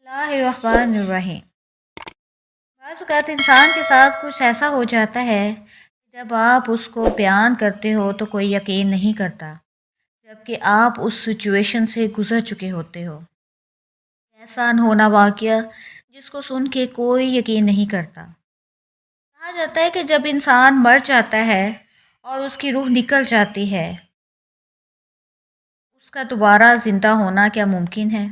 اللہ الرحمن الرحیم۔ بعض اوقات انسان کے ساتھ کچھ ایسا ہو جاتا ہے جب آپ اس کو بیان کرتے ہو تو کوئی یقین نہیں کرتا، جبکہ آپ اس سچویشن سے گزر چکے ہوتے ہو۔ ایسا ہونا واقعہ جس کو سن کے کوئی یقین نہیں کرتا۔ کہا جاتا ہے کہ جب انسان مر جاتا ہے اور اس کی روح نکل جاتی ہے، اس کا دوبارہ زندہ ہونا کیا ممکن ہے؟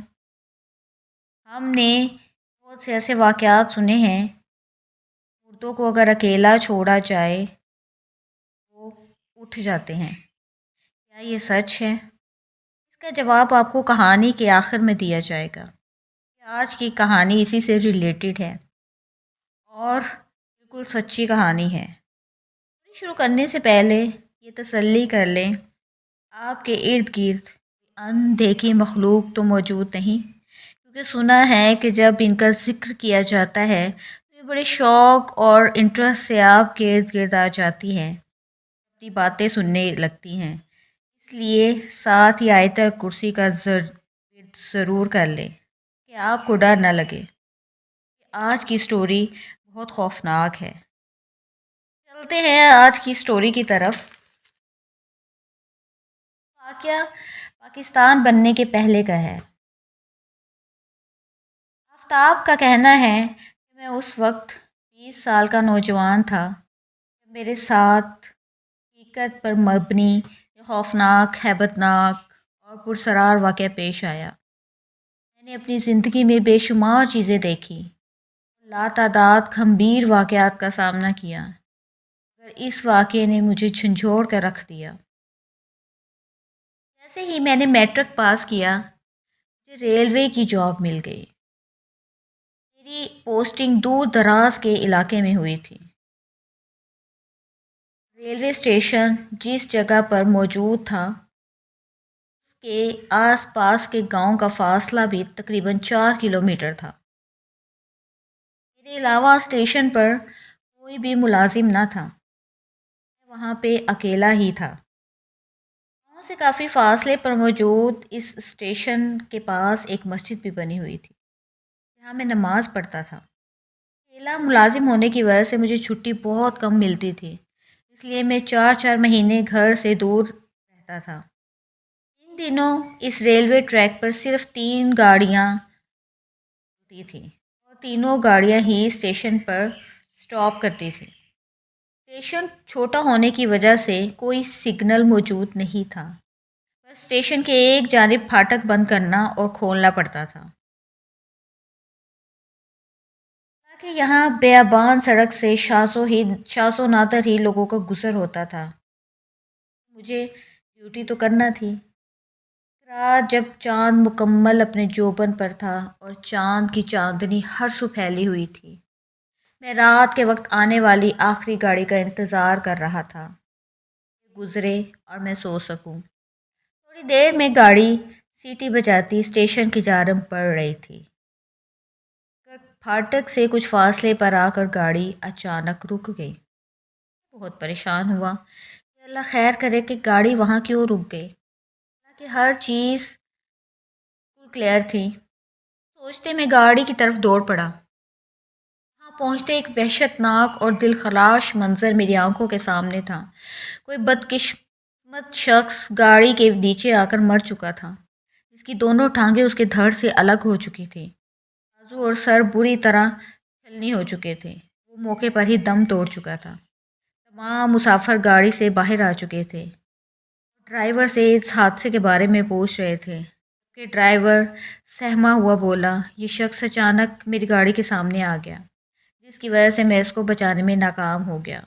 ہم نے بہت سے ایسے واقعات سنے ہیں، مردوں کو اگر اکیلا چھوڑا جائے وہ اٹھ جاتے ہیں۔ کیا یہ سچ ہے؟ اس کا جواب آپ کو کہانی کے آخر میں دیا جائے گا۔ آج کی کہانی اسی سے ریلیٹڈ ہے اور بالکل سچی کہانی ہے۔ شروع کرنے سے پہلے یہ تسلی کر لیں، آپ کے ارد گرد اندیکھی مخلوق تو موجود نہیں، کیونکہ سنا ہے کہ جب ان کا ذکر کیا جاتا ہے تو یہ بڑے شوق اور انٹرسٹ سے آپ کے ارد گرد آ جاتی ہیں، اپنی باتیں سننے لگتی ہیں۔ اس لیے ساتھ ہی آیت کرسی کا ضرور کر لیں کہ آپ کو ڈر نہ لگے۔ آج کی سٹوری بہت خوفناک ہے۔ چلتے ہیں آج کی سٹوری کی طرف۔ واقعہ پاکستان بننے کے پہلے کا ہے۔ آفتاب کا کہنا ہے کہ میں اس وقت 20 سال کا نوجوان تھا جب میرے ساتھ حقیقت پر مبنی خوفناک، ہیبتناک اور پرسرار واقعہ پیش آیا۔ میں نے اپنی زندگی میں بے شمار چیزیں دیکھی، لاتعداد گھمبیر واقعات کا سامنا کیا، مگر اس واقعے نے مجھے جھنجھوڑ کر رکھ دیا۔ جیسے ہی میں نے میٹرک پاس کیا، مجھے ریلوے کی جاب مل گئی۔ میری پوسٹنگ دور دراز کے علاقے میں ہوئی تھی۔ ریلوے اسٹیشن جس جگہ پر موجود تھا اس کے آس پاس کے گاؤں کا فاصلہ بھی تقریباً 4 کلومیٹر تھا۔ میرے علاوہ اسٹیشن پر کوئی بھی ملازم نہ تھا، میں وہاں پہ اکیلا ہی تھا۔ گاؤں سے کافی فاصلے پر موجود اس اسٹیشن کے پاس ایک مسجد بھی بنی ہوئی تھی جہاں میں نماز پڑھتا تھا۔ اکیلا ملازم ہونے کی وجہ سے مجھے چھٹی بہت کم ملتی تھی، اس لیے میں 4 مہینے گھر سے دور رہتا تھا۔ ان دنوں اس ریلوے ٹریک پر صرف 3 گاڑیاں ہوتی تھیں اور تینوں گاڑیاں ہی اسٹیشن پر سٹاپ کرتی تھیں۔ اسٹیشن چھوٹا ہونے کی وجہ سے کوئی سگنل موجود نہیں تھا، بس اسٹیشن کے ایک جانب پھاٹک بند کرنا اور کھولنا پڑتا تھا، تاکہ یہاں بیابان سڑک سے شاذ و نادر ہی لوگوں کا گزر ہوتا تھا۔ مجھے ڈیوٹی تو کرنا تھی۔ رات جب چاند مکمل اپنے جوبن پر تھا اور چاند کی چاندنی ہر سو پھیلی ہوئی تھی، میں رات کے وقت آنے والی آخری گاڑی کا انتظار کر رہا تھا، گزرے اور میں سو سکوں۔ تھوڑی دیر میں گاڑی سیٹی بجاتی اسٹیشن کی جانب بڑھ رہی تھی۔ پھاٹک سے کچھ فاصلے پر آ کر گاڑی اچانک رک گئی۔ بہت پریشان ہوا کہ اللہ خیر کرے کہ گاڑی وہاں کیوں رک گئی، کہ ہر چیز کلیئر تھی۔ سوچتے میں گاڑی کی طرف دوڑ پڑا۔ وہاں پہنچتے ایک وحشت ناک اور دل خراش منظر میری آنکھوں کے سامنے تھا۔ کوئی بدقسمت شخص گاڑی کے نیچے آ کر مر چکا تھا، جس کی دونوں ٹانگیں اس کے دھڑ سے الگ ہو چکی تھیں۔ بازو اور سر بری طرح چھلنی ہو چکے تھے، وہ موقع پر ہی دم توڑ چکا تھا۔ تمام مسافر گاڑی سے باہر آ چکے تھے، ڈرائیور سے اس حادثے کے بارے میں پوچھ رہے تھے کہ ڈرائیور سہما ہوا بولا، یہ شخص اچانک میری گاڑی کے سامنے آ گیا، جس کی وجہ سے میں اس کو بچانے میں ناکام ہو گیا۔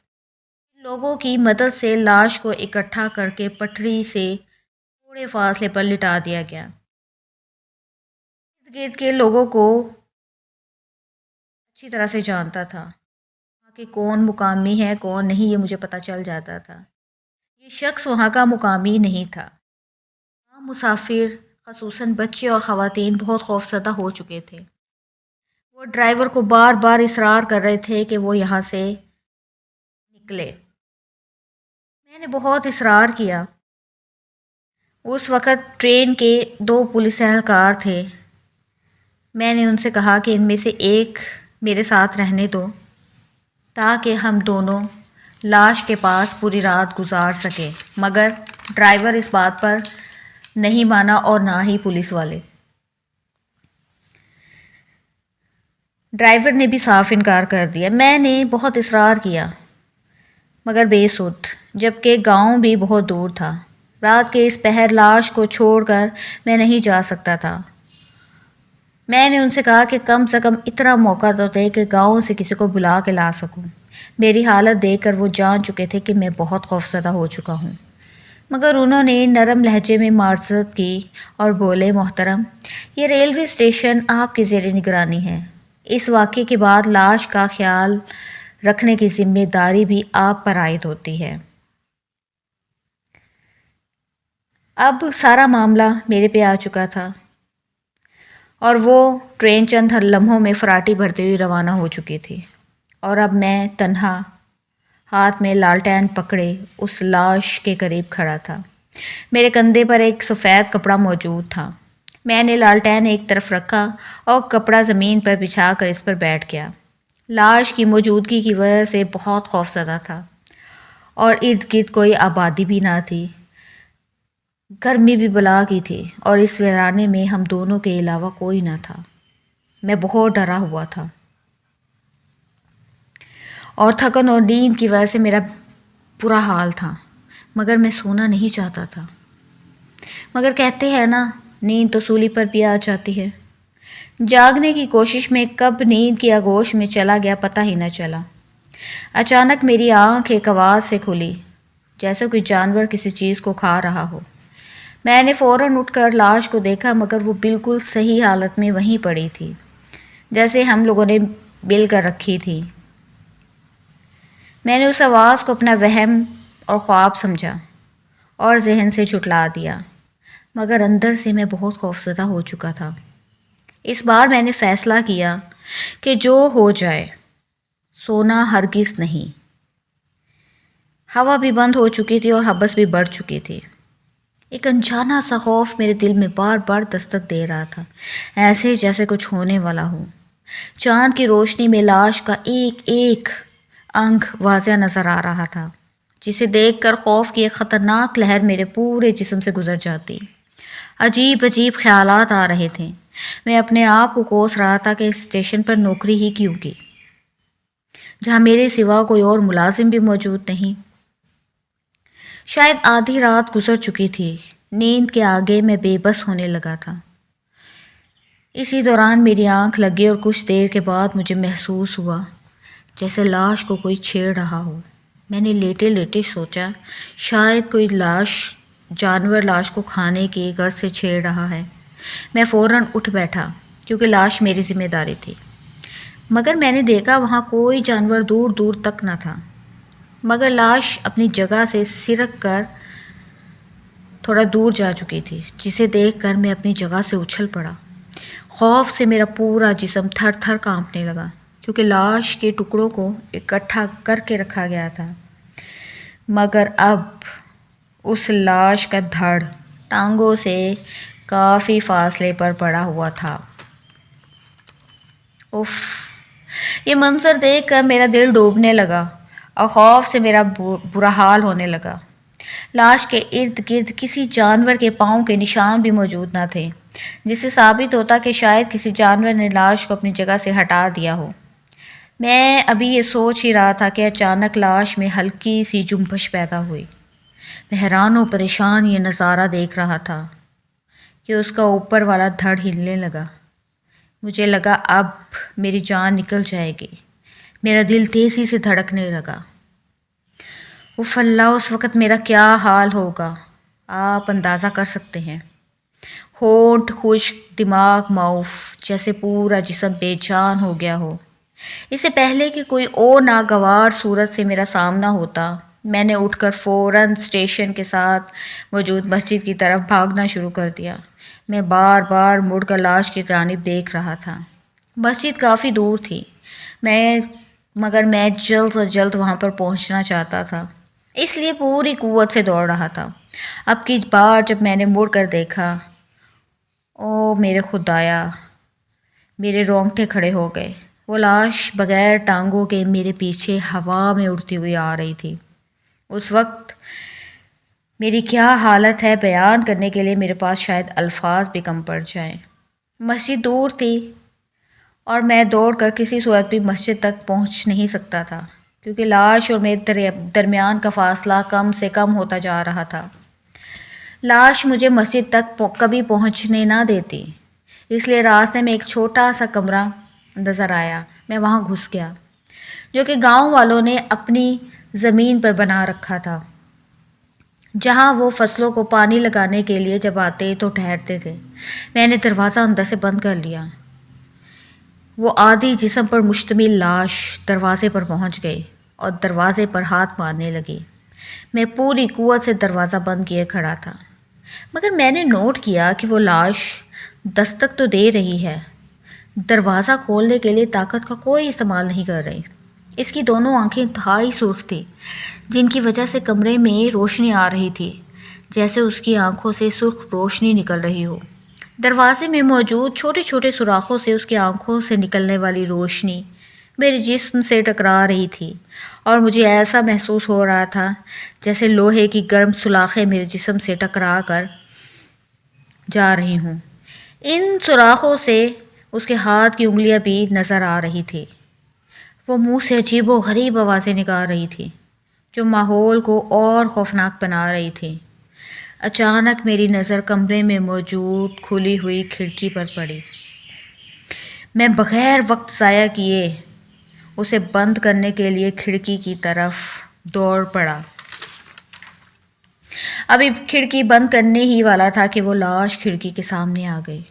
لوگوں کی مدد سے لاش کو اکٹھا کر کے پٹری سے تھوڑے فاصلے پر لٹا دیا گیا۔ ارد گرد کے لوگوں کو اچھی طرح سے جانتا تھا کہ کون مقامی ہے کون نہیں، یہ مجھے پتہ چل جاتا تھا۔ یہ شخص وہاں کا مقامی نہیں تھا۔ مسافر خصوصاً بچے اور خواتین بہت خوفزدہ ہو چکے تھے۔ وہ ڈرائیور کو بار بار اصرار کر رہے تھے کہ وہ یہاں سے نکلے۔ میں نے بہت اصرار کیا۔ اس وقت ٹرین کے 2 پولیس اہلکار تھے میں نے ان سے کہا کہ ان میں سے ایک میرے ساتھ رہنے دو تاکہ ہم دونوں لاش کے پاس پوری رات گزار سکیں، مگر ڈرائیور اس بات پر نہیں مانا اور نہ ہی پولیس والے۔ ڈرائیور نے بھی صاف انکار کر دیا۔ میں نے بہت اصرار کیا مگر بے سود، جبکہ گاؤں بھی بہت دور تھا۔ رات کے اس پہر لاش کو چھوڑ کر میں نہیں جا سکتا تھا۔ میں نے ان سے کہا کہ کم سے کم اتنا موقع تو دے کہ گاؤں سے کسی کو بلا کے لا سکوں۔ میری حالت دیکھ کر وہ جان چکے تھے کہ میں بہت خوفزدہ ہو چکا ہوں، مگر انہوں نے نرم لہجے میں معذرت کی اور بولے، محترم، یہ ریلوے اسٹیشن آپ کی زیر نگرانی ہے۔ اس واقعے کے بعد لاش کا خیال رکھنے کی ذمہ داری بھی آپ پر عائد ہوتی ہے۔ اب سارا معاملہ میرے پہ آ چکا تھا اور وہ ٹرین چند لمحوں میں فراٹی بھرتے ہوئی روانہ ہو چکی تھی، اور اب میں تنہا ہاتھ میں لالٹین پکڑے اس لاش کے قریب کھڑا تھا۔ میرے کندھے پر ایک سفید کپڑا موجود تھا۔ میں نے لالٹین ایک طرف رکھا اور کپڑا زمین پر بچھا کر اس پر بیٹھ گیا۔ لاش کی موجودگی کی وجہ سے بہت خوفزدہ تھا اور ارد گرد کوئی آبادی بھی نہ تھی۔ گرمی بھی بلا کی تھی اور اس ویرانے میں ہم دونوں کے علاوہ کوئی نہ تھا۔ میں بہت ڈرا ہوا تھا اور تھکن اور نیند کی وجہ سے میرا برا حال تھا، مگر میں سونا نہیں چاہتا تھا۔ مگر کہتے ہیں نا، نیند تو سولی پر بھی آ جاتی ہے۔ جاگنے کی کوشش میں کب نیند کی آغوش میں چلا گیا پتہ ہی نہ چلا۔ اچانک میری آنکھ ایک آواز سے کھلی، جیسے کوئی جانور کسی چیز کو کھا رہا ہو۔ میں نے فوراً اٹھ کر لاش کو دیکھا، مگر وہ بالکل صحیح حالت میں وہیں پڑی تھی جیسے ہم لوگوں نے بل کر رکھی تھی۔ میں نے اس آواز کو اپنا وہم اور خواب سمجھا اور ذہن سے جھٹلا دیا، مگر اندر سے میں بہت خوفزدہ ہو چکا تھا۔ اس بار میں نے فیصلہ کیا کہ جو ہو جائے، سونا ہرگز نہیں۔ ہوا بھی بند ہو چکی تھی اور حبس بھی بڑھ چکی تھی۔ ایک انجانا سا خوف میرے دل میں بار بار دستک دے رہا تھا، ایسے جیسے کچھ ہونے والا ہو۔ چاند کی روشنی میں لاش کا ایک ایک انگ واضح نظر آ رہا تھا، جسے دیکھ کر خوف کی ایک خطرناک لہر میرے پورے جسم سے گزر جاتی۔ عجیب عجیب خیالات آ رہے تھے۔ میں اپنے آپ کو کوس رہا تھا کہ اس اسٹیشن پر نوکری ہی کیوں کی، جہاں میرے سوا کوئی اور ملازم بھی موجود نہیں۔ شاید آدھی رات گزر چکی تھی۔ نیند کے آگے میں بے بس ہونے لگا تھا۔ اسی دوران میری آنکھ لگی اور کچھ دیر کے بعد مجھے محسوس ہوا جیسے لاش کو کوئی چھیڑ رہا ہو۔ میں نے لیٹے لیٹے سوچا، شاید کوئی جانور لاش کو کھانے کی غرض سے چھیڑ رہا ہے۔ میں فوراً اٹھ بیٹھا کیونکہ لاش میری ذمہ داری تھی، مگر میں نے دیکھا وہاں کوئی جانور دور دور تک نہ تھا، مگر لاش اپنی جگہ سے سرک کر تھوڑا دور جا چکی تھی، جسے دیکھ کر میں اپنی جگہ سے اچھل پڑا۔ خوف سے میرا پورا جسم تھر تھر کانپنے لگا، کیونکہ لاش کے ٹکڑوں کو اکٹھا کر کے رکھا گیا تھا، مگر اب اس لاش کا دھڑ ٹانگوں سے کافی فاصلے پر پڑا ہوا تھا۔ اف! یہ منظر دیکھ کر میرا دل ڈوبنے لگا اور خوف سے میرا برا حال ہونے لگا۔ لاش کے ارد گرد کسی جانور کے پاؤں کے نشان بھی موجود نہ تھے، جس سے ثابت ہوتا کہ شاید کسی جانور نے لاش کو اپنی جگہ سے ہٹا دیا ہو۔ میں ابھی یہ سوچ ہی رہا تھا کہ اچانک لاش میں ہلکی سی جنبش پیدا ہوئی۔ میں حیران و پریشان یہ نظارہ دیکھ رہا تھا کہ اس کا اوپر والا دھڑ ہلنے لگا۔ مجھے لگا اب میری جان نکل جائے گی۔ میرا دل تیزی سے دھڑکنے لگا۔ اف اللہ، اس وقت میرا کیا حال ہوگا آپ اندازہ کر سکتے ہیں۔ ہونٹ خشک، دماغ معوف، جیسے پورا جسم بے جان ہو گیا ہو۔ اس سے پہلے کہ کوئی اور ناگوار صورت سے میرا سامنا ہوتا، میں نے اٹھ کر فوراً اسٹیشن کے ساتھ موجود مسجد کی طرف بھاگنا شروع کر دیا۔ میں بار بار مڑ کر لاش کی جانب دیکھ رہا تھا۔ مسجد کافی دور تھی، مگر میں جلد سے جلد وہاں پر پہنچنا چاہتا تھا، اس لیے پوری قوت سے دوڑ رہا تھا۔ اب کی بار جب میں نے مڑ کر دیکھا، او میرے خدایا، میرے رونگٹے کھڑے ہو گئے۔ وہ لاش بغیر ٹانگوں کے میرے پیچھے ہوا میں اڑتی ہوئی آ رہی تھی۔ اس وقت میری کیا حالت ہے بیان کرنے کے لیے میرے پاس شاید الفاظ بھی کم پڑ جائیں۔ مسجد دور تھی اور میں دوڑ کر کسی صورت بھی مسجد تک پہنچ نہیں سکتا تھا، کیونکہ لاش اور میرے درمیان کا فاصلہ کم سے کم ہوتا جا رہا تھا۔ لاش مجھے مسجد تک کبھی پہنچنے نہ دیتی، اس لیے راستے میں ایک چھوٹا سا کمرہ نظر آیا۔ میں وہاں گھس گیا، جو کہ گاؤں والوں نے اپنی زمین پر بنا رکھا تھا، جہاں وہ فصلوں کو پانی لگانے کے لیے جب آتے تو ٹھہرتے تھے۔ میں نے دروازہ اندر سے بند کر لیا۔ وہ آدھی جسم پر مشتمل لاش دروازے پر پہنچ گئی اور دروازے پر ہاتھ مارنے لگی۔ میں پوری قوت سے دروازہ بند کیے کھڑا تھا، مگر میں نے نوٹ کیا کہ وہ لاش دستک تو دے رہی ہے، دروازہ کھولنے کے لیے طاقت کا کوئی استعمال نہیں کر رہی۔ اس کی دونوں آنکھیں انتہائی سرخ تھیں، جن کی وجہ سے کمرے میں روشنی آ رہی تھی، جیسے اس کی آنکھوں سے سرخ روشنی نکل رہی ہو۔ دروازے میں موجود چھوٹے چھوٹے سوراخوں سے اس کی آنکھوں سے نکلنے والی روشنی میرے جسم سے ٹکرا رہی تھی، اور مجھے ایسا محسوس ہو رہا تھا جیسے لوہے کی گرم سلاخیں میرے جسم سے ٹکرا کر جا رہی ہوں۔ ان سوراخوں سے اس کے ہاتھ کی انگلیاں بھی نظر آ رہی تھی۔ وہ منہ سے عجیب و غریب آوازیں نکال رہی تھی، جو ماحول کو اور خوفناک بنا رہی تھی۔ اچانک میری نظر کمرے میں موجود کھلی ہوئی کھڑکی پر پڑی۔ میں بغیر وقت ضائع کیے اسے بند کرنے کے لیے کھڑکی کی طرف دوڑ پڑا۔ ابھی کھڑکی بند کرنے ہی والا تھا کہ وہ لاش کھڑکی کے سامنے آ گئی،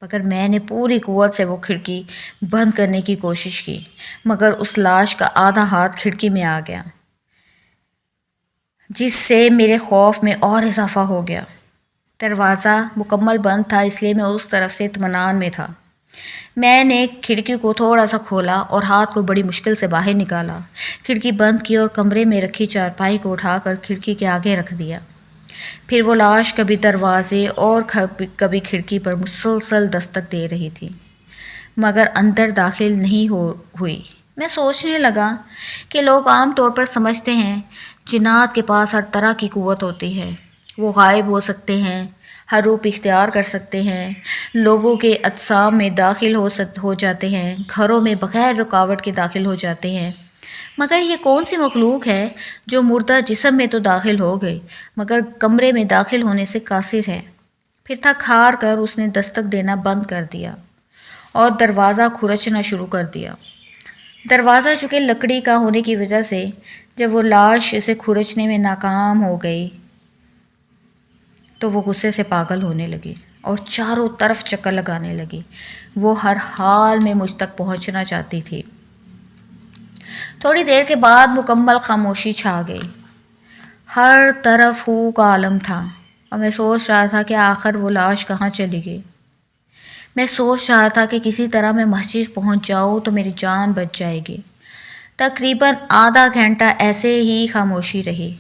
مگر میں نے پوری قوت سے وہ کھڑکی بند کرنے کی کوشش کی، مگر اس لاش کا آدھا ہاتھ کھڑکی میں آ گیا، جس سے میرے خوف میں اور اضافہ ہو گیا۔ دروازہ مکمل بند تھا، اس لیے میں اس طرف سے اطمینان میں تھا۔ میں نے کھڑکی کو تھوڑا سا کھولا اور ہاتھ کو بڑی مشکل سے باہر نکالا، کھڑکی بند کی اور کمرے میں رکھی چارپائی کو اٹھا کر کھڑکی کے آگے رکھ دیا۔ پھر وہ لاش کبھی دروازے اور کبھی کھڑکی پر مسلسل دستک دے رہی تھی، مگر اندر داخل نہیں ہوئی۔ میں سوچنے لگا کہ لوگ عام طور پر سمجھتے ہیں جنات کے پاس ہر طرح کی قوت ہوتی ہے، وہ غائب ہو سکتے ہیں، ہر روپ اختیار کر سکتے ہیں، لوگوں کے اجسام میں داخل ہو جاتے ہیں، گھروں میں بغیر رکاوٹ کے داخل ہو جاتے ہیں۔ مگر یہ کون سی مخلوق ہے جو مردہ جسم میں تو داخل ہو گئی، مگر کمرے میں داخل ہونے سے قاصر ہے؟ پھر تھک ہار کر اس نے دستک دینا بند کر دیا اور دروازہ کھرچنا شروع کر دیا۔ دروازہ چونکہ لکڑی کا ہونے کی وجہ سے جب وہ لاش اسے کھرچنے میں ناکام ہو گئی تو وہ غصے سے پاگل ہونے لگی اور چاروں طرف چکر لگانے لگی۔ وہ ہر حال میں مجھ تک پہنچنا چاہتی تھی۔ تھوڑی دیر کے بعد مکمل خاموشی چھا گئی، ہر طرف ہو کا عالم تھا، اور میں سوچ رہا تھا کہ آخر وہ لاش کہاں چلی گئی۔ میں سوچ رہا تھا کہ کسی طرح میں مسجد پہنچ جاؤں تو میری جان بچ جائے گی۔ تقریباً آدھا گھنٹہ ایسے ہی خاموشی رہی۔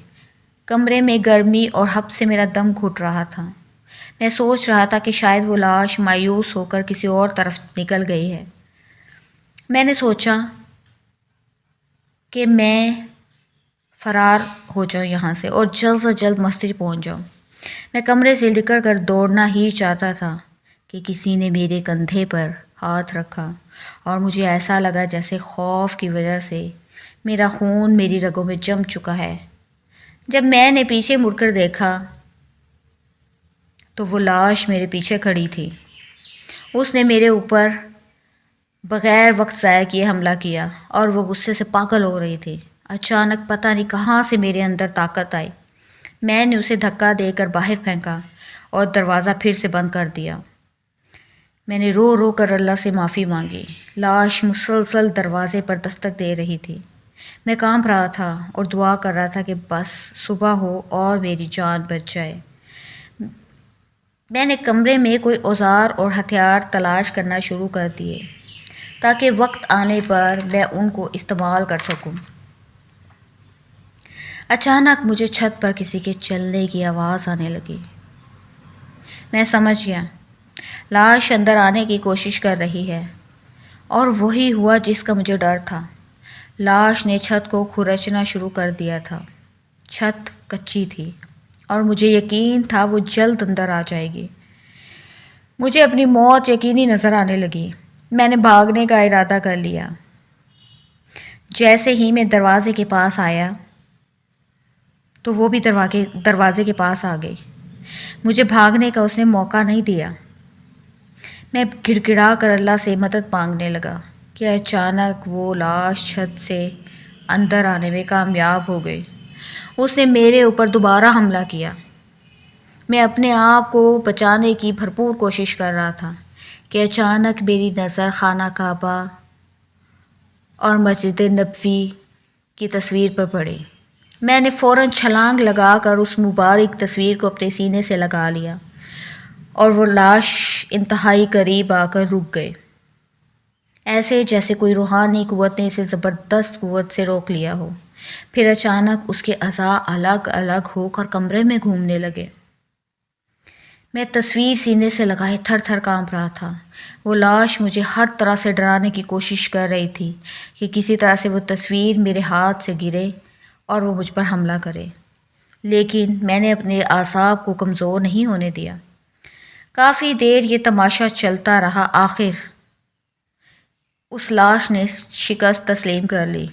کمرے میں گرمی اور ہپ سے میرا دم گھٹ رہا تھا۔ میں سوچ رہا تھا کہ شاید وہ لاش مایوس ہو کر کسی اور طرف نکل گئی ہے۔ میں نے سوچا کہ میں فرار ہو جاؤں یہاں سے اور جلد سے جلد مسجد پہنچ جاؤں۔ میں کمرے سے نکل کر دوڑنا ہی چاہتا تھا کہ کسی نے میرے کندھے پر ہاتھ رکھا اور مجھے ایسا لگا جیسے خوف کی وجہ سے میرا خون میری رگوں میں جم چکا ہے۔ جب میں نے پیچھے مڑ کر دیکھا تو وہ لاش میرے پیچھے کھڑی تھی۔ اس نے میرے اوپر بغیر وقت ضائع کیے حملہ کیا اور وہ غصے سے پاگل ہو رہی تھی۔ اچانک پتہ نہیں کہاں سے میرے اندر طاقت آئی، میں نے اسے دھکا دے کر باہر پھینکا اور دروازہ پھر سے بند کر دیا۔ میں نے رو رو کر اللہ سے معافی مانگی۔ لاش مسلسل دروازے پر دستک دے رہی تھی۔ میں کانپ رہا تھا اور دعا کر رہا تھا کہ بس صبح ہو اور میری جان بچ جائے۔ میں نے کمرے میں کوئی اوزار اور ہتھیار تلاش کرنا شروع کر دیے تاکہ وقت آنے پر میں ان کو استعمال کر سکوں۔ اچانک مجھے چھت پر کسی کے چلنے کی آواز آنے لگی۔ میں سمجھ گیا لاش اندر آنے کی کوشش کر رہی ہے، اور وہی ہوا جس کا مجھے ڈر تھا۔ لاش نے چھت کو کھرچنا شروع کر دیا تھا۔ چھت کچی تھی اور مجھے یقین تھا وہ جلد اندر آ جائے گی۔ مجھے اپنی موت یقینی نظر آنے لگی۔ میں نے بھاگنے کا ارادہ کر لیا۔ جیسے ہی میں دروازے کے پاس آیا تو وہ بھی دروازے کے پاس آ گئی۔ مجھے بھاگنے کا اس نے موقع نہیں دیا۔ میں گڑ گڑا کر اللہ سے مدد مانگنے لگا کہ اچانک وہ لاش چھت سے اندر آنے میں کامیاب ہو گئی۔ اس نے میرے اوپر دوبارہ حملہ کیا۔ میں اپنے آپ کو بچانے کی بھرپور کوشش کر رہا تھا کہ اچانک میری نظر خانہ کعبہ اور مسجد نبوی کی تصویر پر پڑی۔ میں نے فوراً چھلانگ لگا کر اس مبارک تصویر کو اپنے سینے سے لگا لیا اور وہ لاش انتہائی قریب آ کر رک گئے، ایسے جیسے کوئی روحانی قوت نے اسے زبردست قوت سے روک لیا ہو۔ پھر اچانک اس کے اعضاء الگ الگ ہو کر کمرے میں گھومنے لگے۔ میں تصویر سینے سے لگائے تھر تھر کانپ رہا تھا۔ وہ لاش مجھے ہر طرح سے ڈرانے کی کوشش کر رہی تھی کہ کسی طرح سے وہ تصویر میرے ہاتھ سے گرے اور وہ مجھ پر حملہ کرے، لیکن میں نے اپنے اعصاب کو کمزور نہیں ہونے دیا۔ کافی دیر یہ تماشا چلتا رہا۔ آخر اس لاش نے شکست تسلیم کر لی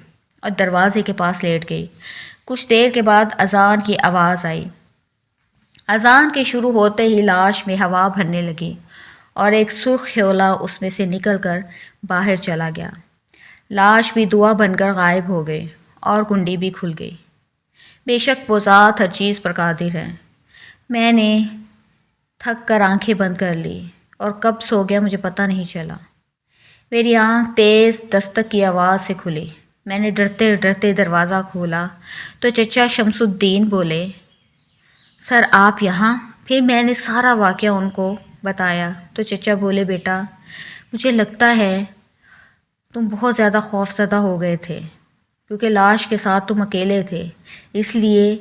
اور دروازے کے پاس لیٹ گئی۔ کچھ دیر کے بعد اذان کی آواز آئی۔ اذان کے شروع ہوتے ہی لاش میں ہوا بھرنے لگی اور ایک سرخ خیولہ اس میں سے نکل کر باہر چلا گیا۔ لاش بھی دعا بن کر غائب ہو گئی اور کنڈی بھی کھل گئی۔ بے شک وہ ذات ہر چیز پر قادر ہے۔ میں نے تھک کر آنکھیں بند کر لی اور کب سو گیا مجھے پتہ نہیں چلا۔ میری آنکھ تیز دستک کی آواز سے کھلی۔ میں نے ڈرتے ڈرتے دروازہ کھولا تو چچا شمس الدین بولے، سر آپ یہاں؟ پھر میں نے سارا واقعہ ان کو بتایا تو چچا بولے، بیٹا مجھے لگتا ہے تم بہت زیادہ خوف زدہ ہو گئے تھے کیونکہ لاش کے ساتھ تم اکیلے تھے، اس لیے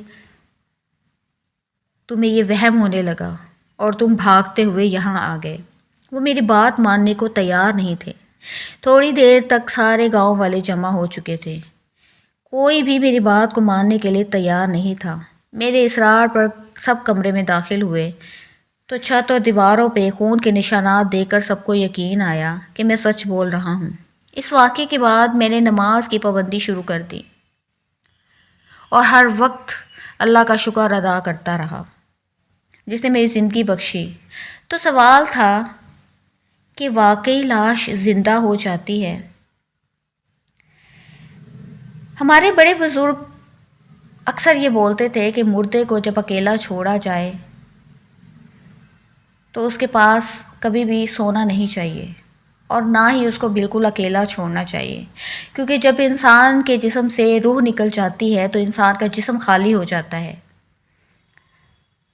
تمہیں یہ وہم ہونے لگا اور تم بھاگتے ہوئے یہاں آ گئے۔ وہ میری بات ماننے کو تیار نہیں تھے۔ تھوڑی دیر تک سارے گاؤں والے جمع ہو چکے تھے، کوئی بھی میری بات کو ماننے کے لیے تیار نہیں تھا۔ میرے اصرار پر سب کمرے میں داخل ہوئے تو چھت اور دیواروں پہ خون کے نشانات دیکھ کر سب کو یقین آیا کہ میں سچ بول رہا ہوں۔ اس واقعے کے بعد میں نے نماز کی پابندی شروع کر دی اور ہر وقت اللہ کا شکر ادا کرتا رہا جس نے میری زندگی بخشی۔ تو سوال تھا کہ واقعی لاش زندہ ہو جاتی ہے؟ ہمارے بڑے بزرگ اکثر یہ بولتے تھے کہ مردے کو جب اکیلا چھوڑا جائے تو اس کے پاس کبھی بھی سونا نہیں چاہیے اور نہ ہی اس کو بالکل اکیلا چھوڑنا چاہیے، کیونکہ جب انسان کے جسم سے روح نکل جاتی ہے تو انسان کا جسم خالی ہو جاتا ہے۔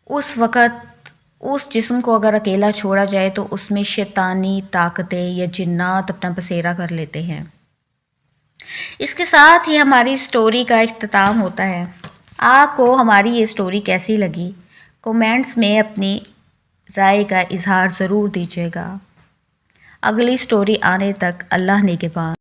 اس وقت اس جسم کو اگر اکیلا چھوڑا جائے تو اس میں شیطانی طاقتیں یا جنات اپنا بسیرا کر لیتے ہیں۔ اس کے ساتھ ہی ہماری سٹوری کا اختتام ہوتا ہے۔ آپ کو ہماری یہ سٹوری کیسی لگی؟ کومنٹس میں اپنی رائے کا اظہار ضرور دیجیے گا۔ اگلی سٹوری آنے تک اللہ نگہبان۔